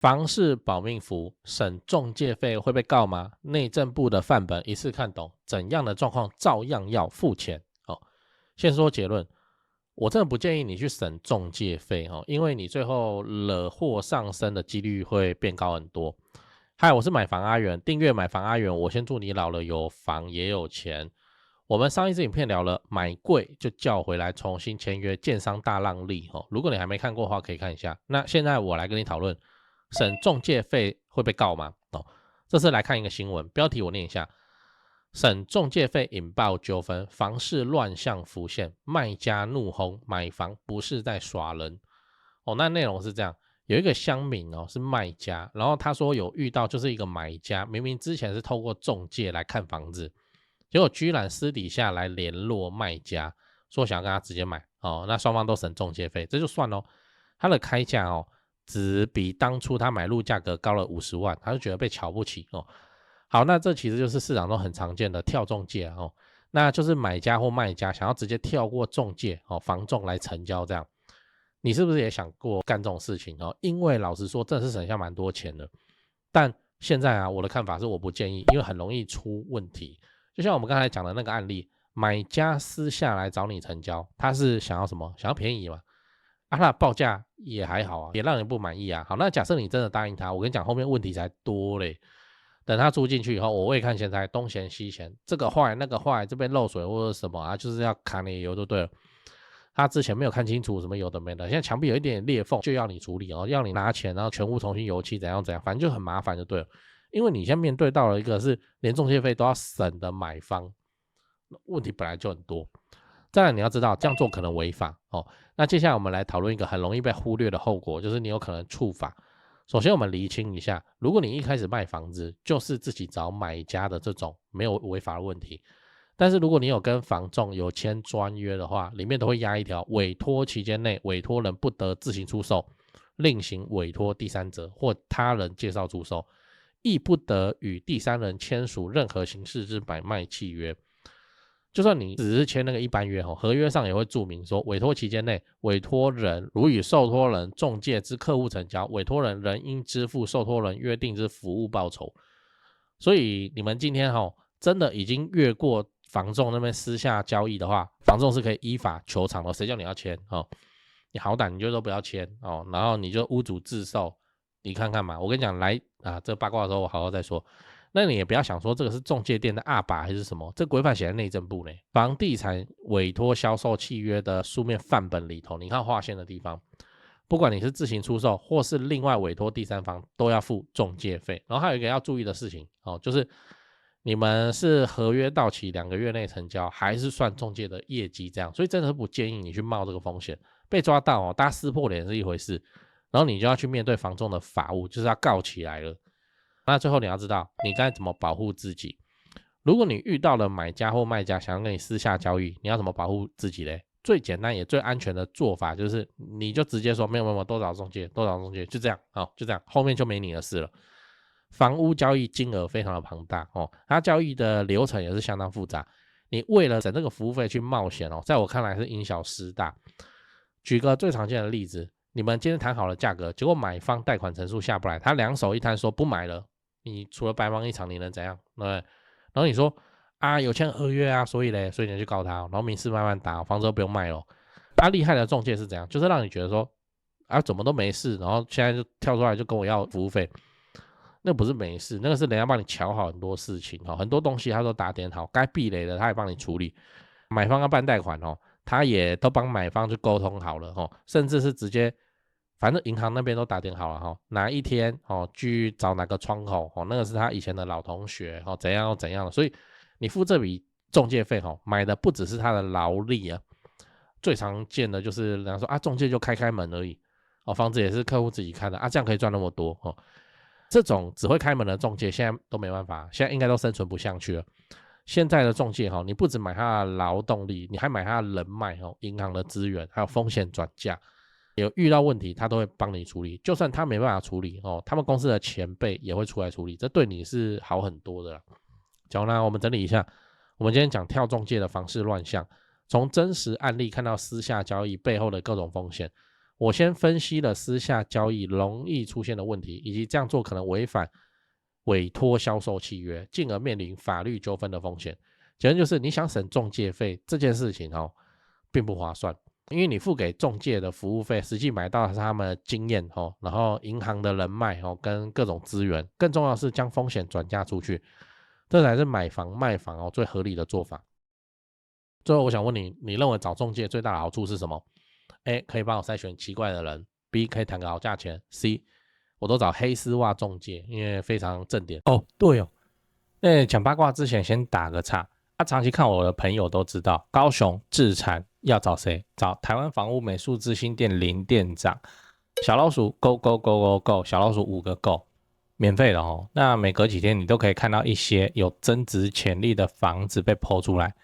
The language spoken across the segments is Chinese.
房市保命符，省仲介費會被告嗎？內政部的範本一次看懂，怎樣的狀況照樣要付錢。先說結論，我真的不建議你去省仲介費，因為你最後惹禍上身的幾率會變高很多。嗨，我是買房阿元，訂閱買房阿元，我先祝你老了有房也有錢。我們上一支影片聊了買貴就叫回來重新簽約，建商大讓利，如果你還沒看過的話可以看一下。那現在我來跟你討論省仲介費會被告嗎？這次來看一個新聞，標題我念一下：省仲介費引爆糾紛，房市亂象浮現，賣家怒轟，買房不是在耍人。那內容是這樣，有一個鄉民是賣家，然後他說有遇到就是一個買家，明明之前是透過仲介來看房子，結果居然私底下來聯絡賣家，說想要跟他直接買，那雙方都省仲介費，這就算咯。他的開價只比當初他買入價格高了50萬，他就覺得被瞧不起。好，那這其實就是市場中很常見的跳仲介，那就是買家或賣家想要直接跳過仲介，房仲來成交這樣。你是不是也想過幹這種事情？因為老實說真的是省下蠻多錢的，但現在我的看法是我不建議，因為很容易出問題。就像我們剛才講的那個案例，買家私下來找你成交，他是想要什麼？想要便宜嘛？他的報價也還好也讓人不滿意啊。好，那假設你真的答應他，我跟你講，後面問題才多嘞。等他租進去以後，我未看先猜，東嫌西嫌，這個壞那個壞，這邊漏水或者什麼就是要砍你油就對了。他之前沒有看清楚什麼有的沒的，現在牆壁有一點裂縫就要你處理要你拿錢，然後全屋重新油漆怎樣怎樣，反正就很麻煩就對了。因為你現在面對到了一個是連仲介費都要省的買方，問題本來就很多。再來你要知道這樣做可能違法那接下來我們來討論一個很容易被忽略的後果，就是你有可能觸法。首先我們釐清一下，如果你一開始賣房子就是自己找買家的這種沒有違法的問題，但是如果你有跟房仲有簽專約的話，裡面都會壓一條，委託期間內委託人不得自行出售，另行委託第三者或他人介紹出售，亦不得與第三人簽署任何形式之買賣契約。就算你只是簽那個一般約，合約上也會注明說，委託期間內委託人如與受託人仲介之客戶成交，委託人仍應支付受託人約定之服務報酬。所以你們今天真的已經越過房仲那邊私下交易的話，房仲是可以依法求償的。誰叫你要簽你好歹你就都不要簽然後你就屋主自售，你看看嘛。我跟你講，來這八卦的時候我好好再說。那你也不要想說這個是仲介店的阿爸還是什麼，這規範寫在內政部呢，房地產委託銷售契約的書面範本裡頭，你看劃線的地方，不管你是自行出售或是另外委託第三方，都要付仲介費。然後還有一個要注意的事情就是你們是合約到期2個月內成交，還是算仲介的業績這樣，所以真的是不建議你去冒這個風險，被抓到大家撕破臉是一回事，然後你就要去面對房仲的法務，就是要告起來了。那最後你要知道你該怎麼保護自己。如果你遇到了買家或賣家想要跟你私下交易，你要怎麼保護自己嘞？最簡单也最安全的做法就是你就直接说没有都找仲介，就這樣就這樣，後面就沒你的事了。房屋交易金額非常的龐大它交易的流程也是相当複雜，你為了省這個服務費去冒險在我看來是因小失大。舉個最常見的例子，你們今天談好了價格，結果買方貸款成數下不來，他2手一攤說不買了，你除了白忙一場你能怎樣？对不对？然後你說有簽合約所以你去告他然後民事慢慢打，房子都不用賣了。厲害的仲介是怎樣？就是讓你覺得說怎麼都沒事，然後現在就跳出來就跟我要服務費。那不是沒事，那個是人家幫你喬好很多事情很多東西他都打點好，該避雷的他也幫你處理。買方要辦貸款他也都幫買方去溝通好了甚至是直接反正銀行那邊都打點好了哪一天去找哪個窗口那個是他以前的老同學怎樣怎樣的，所以你付這筆仲介費買的不只是他的勞力最常見的就是人家說仲介就開門而已房子也是客戶自己看的這樣可以賺那麼多這種只會開門的仲介現在都沒辦法，現在應該都生存不下去了。現在的仲介你不只買他的勞動力，你還買他的人脈銀行的資源，還有風險轉嫁，有遇到問題他都會幫你處理，就算他沒辦法處理他們公司的前輩也會出來處理，這對你是好很多的啦。講完我們整理一下，我們今天講跳仲介的房市亂象，從真實案例看到私下交易背後的各種風險。我先分析了私下交易容易出現的問題，以及這樣做可能違反委託銷售契約，進而面臨法律糾紛的風險。結論就是你想省仲介費這件事情並不划算，因為你付給仲介的服務費，實際買到的是他們的經驗然後銀行的人脈跟各種資源，更重要的是將風險轉嫁出去，這才是買房賣房最合理的做法。最後我想問你，你認為找仲介最大的好處是什麼？ A 可以幫我篩選奇怪的人， B 可以談個好價錢， C 我都找黑絲襪仲介，因為非常正點。對哦，講八卦之前先打個岔，長期看我的朋友都知道，高雄置產要找誰？找台灣房屋美術之星店林店長，小老鼠 go go go go go， 小老鼠5個 go， 免費的那每隔幾天你都可以看到一些有增值潛力的房子被 po 出來。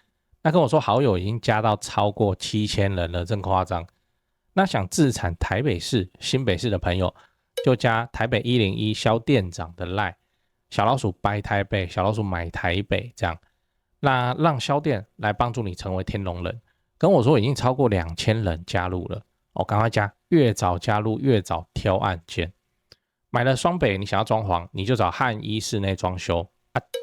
那跟我說好友已經加到超過7000人了，真誇張。那想置產台北市、新北市的朋友，就加台北101蕭店長的 LINE， 小老鼠 buy 台北，小老鼠買台北這樣。那讓蕭店來幫助你成為天龍人。跟我說已經超過2000人加入了，趕快加，越早加入越早挑案件。買了雙北，你想要裝潢，你就找漢一室內裝修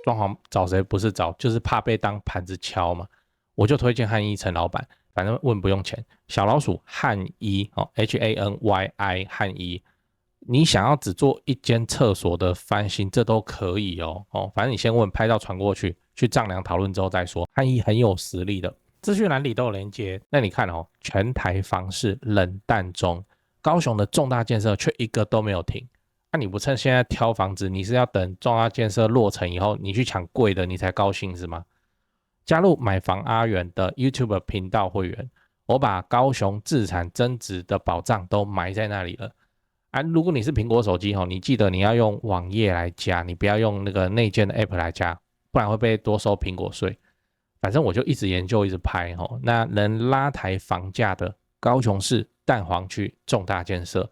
裝潢找誰不是找，就是怕被當盤子敲嘛。我就推薦漢一陳老闆，反正問不用錢。小老鼠漢一HANYI 漢一，你想要只做一間廁所的翻新，這都可以反正你先問，拍照傳過去，去丈量討論之後再說。漢一很有實力的，資訊欄裡都有連結。那你看全台房市冷淡中，高雄的重大建設卻一個都沒有停。那你不趁現在挑房子，你是要等重大建設落成以後，你去搶貴的，你才高興是嗎？加入買房阿元的 YouTube 頻道會員，我把高雄置產增值的寶藏都埋在那裡了。如果你是蘋果手機你記得你要用網頁來加，你不要用那個內建的 App 來加，不然會被多收蘋果稅。反正我就一直研究一直拍那能拉抬房價的高雄市蛋黃區重大建設，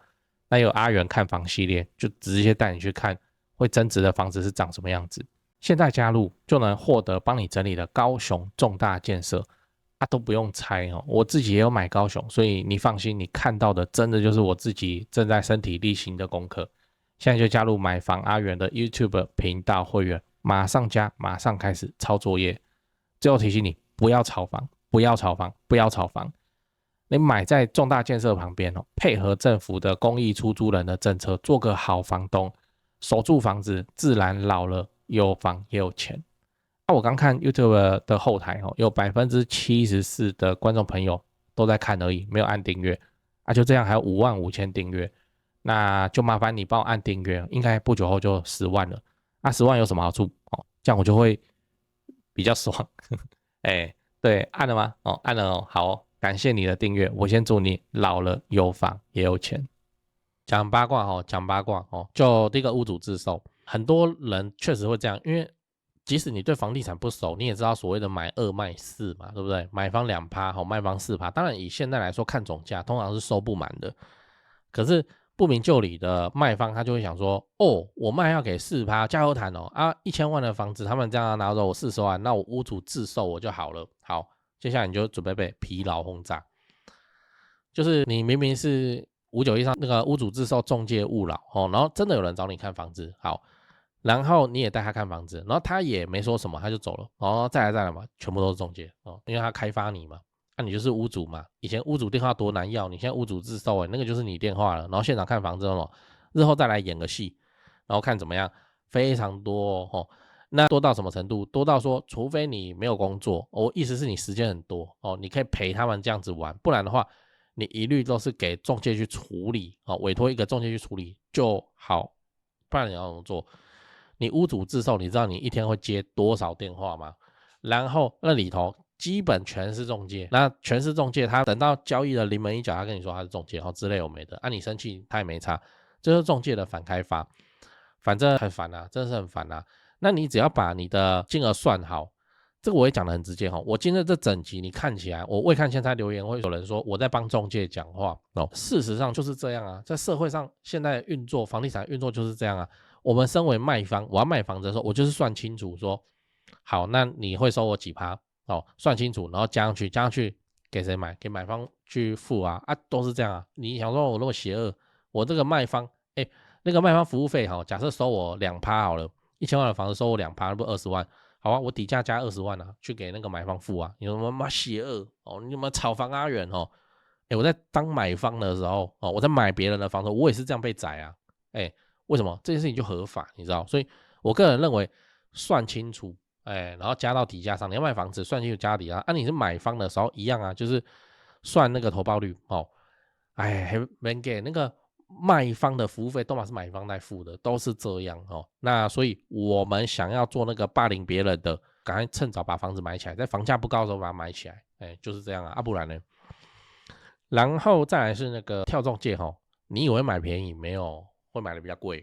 那有阿元看房系列，就直接帶你去看會增值的房子是長什麼樣子。現在加入就能獲得幫你整理的高雄重大建設都不用猜我自己也有買高雄，所以你放心，你看到的真的就是我自己正在身體力行的功課。現在就加入買房阿元的 YouTube 頻道會員，馬上加，馬上開始抄作業。最後提醒你，不要炒房，不要炒房，不要炒房。你買在重大建設旁邊配合政府的公益出租人的政策，做個好房東，守住房子，自然老了有房也有錢。我剛看 YouTube 的後台有 74% 的觀眾朋友都在看而已，沒有按訂閱就這樣還有55000訂閱，那就麻煩你幫我按訂閱，應該不久後就10萬了。10萬有什麼好處這樣我就會比較爽對，按了嗎？按了好感謝你的訂閱，我先祝你老了有房也有錢。講八卦講八卦就第一個屋主自售，很多人確實會這樣，因為即使你對房地產不熟，你也知道所謂的買2賣4嘛，對不對？買房2%，賣房4%。當然以現在來說，看總價通常是收不滿的。可是不明就裡的賣方他就會想說，我賣要給4%，加油談1000萬的房子，他們這樣拿走我40萬，那我屋主自售我就好了。好，接下來你就準備被疲勞轟炸，就是你明明是591上那個屋主自售仲介勿擾然後真的有人找你看房子，好。然後你也帶他看房子，然後他也沒說什麼，他就走了。然後再來嘛，全部都是仲介因為他開發你嘛，你就是屋主嘛。以前屋主電話多難要，你現在屋主自售那個就是你電話了。然後現場看房子日後再來演個戲，然後看怎麼樣，非常多那多到什麼程度？多到說，除非你沒有工作，意思是你時間很多你可以陪他們這樣子玩，不然的話，你一律都是給仲介去處理委託一個仲介去處理就好，不然你要怎麼做？你屋主自售，你知道你一天會接多少電話嗎？然後那裡頭基本全是仲介，那全是仲介，他等到交易的臨門一腳，他跟你說他是仲介之類有沒的，你生氣他也沒差，這就是仲介的反開發，反正很煩真的是很煩那你只要把你的金額算好，這個我也講得很直接我今天這整集你看起來，我未看先猜留言會有人說我在幫仲介講話事實上就是這樣在社會上現在運作房地產運作就是這樣我們身為賣方，我要賣房子的時候，我就是算清楚說，好，那你會收我幾%算清楚，然後加上去，給誰買？給買方去付啊，都是這樣啊。你想說我那麼邪惡，我這個賣方，那個賣方服務費哈，假設收我2%好了，1000萬的房子收我2%，那不20萬？好啊，我底價加20萬啊，去給那個買方付啊。你說媽邪惡哦，你有沒有炒房阿遠哦？我在當買方的時候哦，我在買別人的房子，我也是這樣被宰啊。為什麼這件事情就合法？你知道？所以我個人認為算清楚，然後加到底價上。你要賣房子算清楚加到底價啊，你是買方的時候一樣啊，就是算那個投報率哦。還沒給那個賣方的服務費，都嘛是買方在付的，都是這樣哦。那所以我們想要做那個霸凌別人的，趕快趁早把房子買起來，在房價不高的時候把它買起來，就是這樣啊，不然呢？然後再來是那個跳中介齁，你以為買便宜，沒有，會買的比較貴，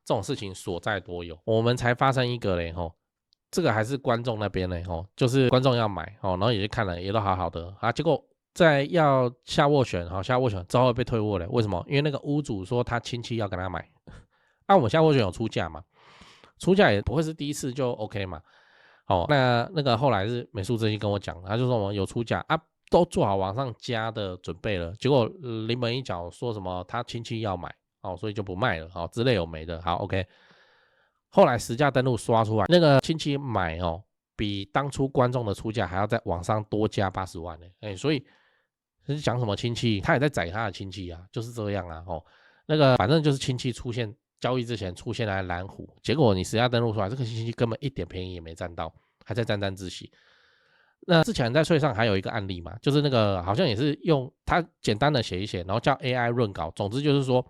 這種事情所在多有。我們才發生一個嘞齁，這個還是觀眾那邊嘞齁，就是觀眾要買齁，然後也去看了，也都好好的啊，結果在要下斡旋，下斡旋之後被退斡了，為什麼？因為那個屋主說他親戚要跟他買，我們下斡旋有出價嘛，出價也不會是第一次就 OK 嘛，那個後來是美術中心跟我講，他就說我們有出價啊。都做好往上加的準備了，結果臨門一腳說什麼他親戚要買，所以就不賣了，之類有沒的，好 OK。後來實價登錄刷出來，那個親戚買比當初觀眾的出價還要再往上多加80萬呢，所以是講什麼親戚，他也在宰他的親戚啊，就是這樣啊，那個反正就是親戚出現交易之前出現來藍虎，結果你實價登錄出來，這個親戚根本一點便宜也沒占到，還在沾沾自喜。那之前在稅上還有一個案例嘛，就是那個好像也是用他簡單的寫一寫，然後叫 AI 潤稿，總之就是說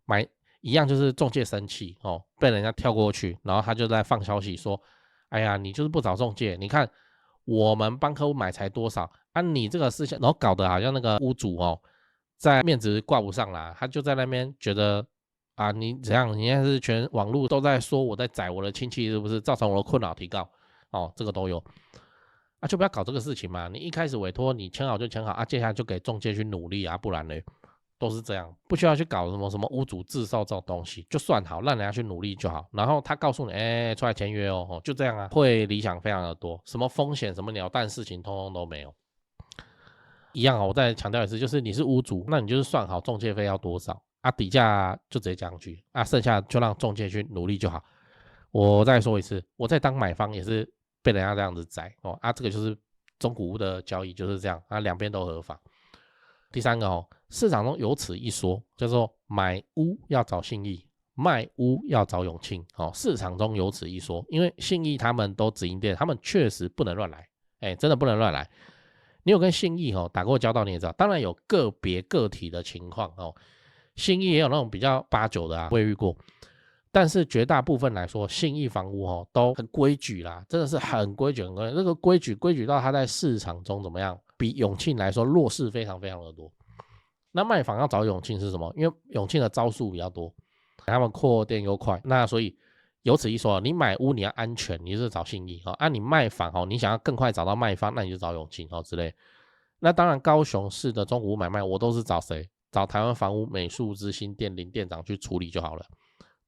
買一樣就是仲介生氣被人家跳過去，然後他就在放消息說，哎呀你就是不找仲介，你看我們幫客戶買才多少啊，你這個事情，然後搞得好像那個屋主在面子掛不上啦，他就在那邊覺得啊你怎樣，你現在是全網絡都在說我在宰我的親戚，是不是造成我的困擾提告這個都有。就不要搞這個事情嘛！你一開始委託你簽好就簽好接下來就給仲介去努力不然呢，都是這樣，不需要去搞什麼屋主自售這種東西，就算好讓人家去努力就好。然後他告訴你，出來簽約就這樣啊，會理想非常的多，什麼風險什麼鳥蛋事情通通都沒有。一樣我再強調一次，就是你是屋主，那你就是算好仲介費要多少底價就直接講上去剩下就讓仲介去努力就好。我再說一次，我在當買方也是被人家這樣子宰這個就是中古屋的交易就是這樣兩邊都合法。第三個市場中有此一說，叫做買屋要找信義，賣屋要找永慶市場中有此一說，因為信義他們都直營店，他們確實不能亂來真的不能亂來。你有跟信義打過交道你也知道，當然有個別個體的情況信義也有那種比較8-9的我也遇過，但是絕大部分來說，信義房屋都很規矩啦，真的是很規矩，很規矩。這個規矩到它在市場中怎麼樣？比永慶來說弱勢非常非常的多。那賣房要找永慶是什麼？因為永慶的招數比較多，他們擴店又快，那所以有此一說，你買屋你要安全，你就是找信義你賣房你想要更快找到賣方，那你就找永慶之類。那當然，高雄市的中古屋買賣，我都是找誰？找台灣房屋美術之星店林店長去處理就好了。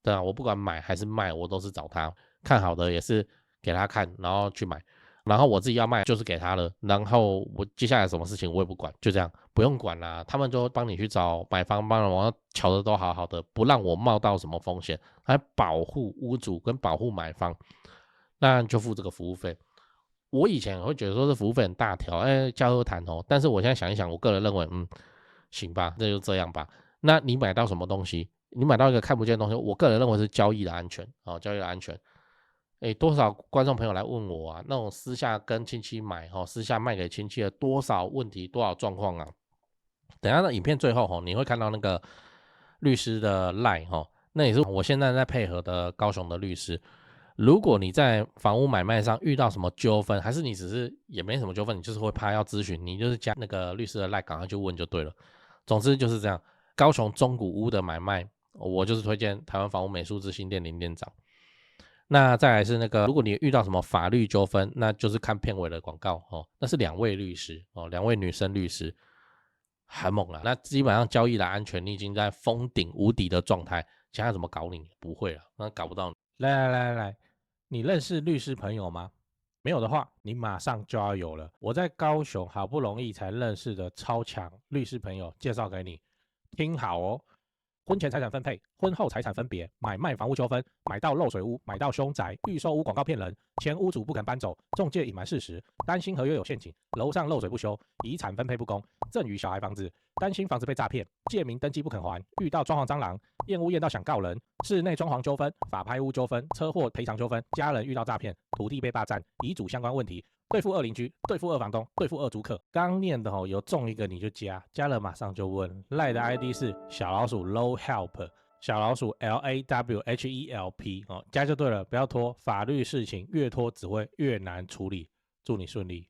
對啊，我不管買還是賣，我都是找他看好的，也是給他看，然後去買，然後我自己要賣就是給他了，然後我接下來什麼事情我也不管，就這樣不用管啦，他們就幫你去找買方，幫我瞧的都好好的，不讓我冒到什麼風險，還保護屋主跟保護買方，那就付這個服務費。我以前會覺得說這服務費很大條，交和談但是我現在想一想，我個人認為行吧，那就這樣吧。那你買到什麼東西？你買到一個看不見的東西，我個人認為是交易的安全交易的安全。多少觀眾朋友來問我那種私下跟親戚買私下賣給親戚的多少問題多少狀況啊？等一下的影片最後你會看到那個律師的 LINE 那也是我現在在配合的高雄的律師。如果你在房屋買賣上遇到什麼糾紛，還是你只是也沒什麼糾紛，你就是會怕要諮詢，你就是加那個律師的 LINE 趕快就問就對了。總之就是這樣，高雄中古屋的買賣。我就是推薦台灣房屋美術之星店林店長。那再來是那個，如果你遇到什麼法律糾紛，那就是看片尾的廣告那是2位律師2位女生律師，很猛啦。那基本上交易的安全，你已經在封頂無敵的狀態，想要怎麼搞你不會了，那搞不到你。來，你認識律師朋友嗎？沒有的話，你馬上就要有了。我在高雄好不容易才認識的超強律師朋友介紹給你，聽好哦。婚前財產分配、婚後財產分別、買賣房屋糾紛、買到漏水屋、買到凶宅、預售屋廣告騙人、前屋主不肯搬走、仲介隱瞞事實、擔心合約有陷阱、樓上漏水不修、遺產分配不公、贈與小孩房子、擔心房子被詐騙、借名登記不肯還、遇到裝潢蟑螂、驗屋驗到想告人、室內裝潢糾紛、法拍屋糾紛、車禍賠償糾紛、家人遇到詐騙、土地被霸占、遺囑相關問題、對付二鄰居、對付二房東、對付二租客。剛念的有中一個你就加了馬上就問。賴的 ID 是小老鼠 low help， 小老鼠 LAWHELP 加就對了，不要拖。法律事情越拖只會越難處理，祝你順利。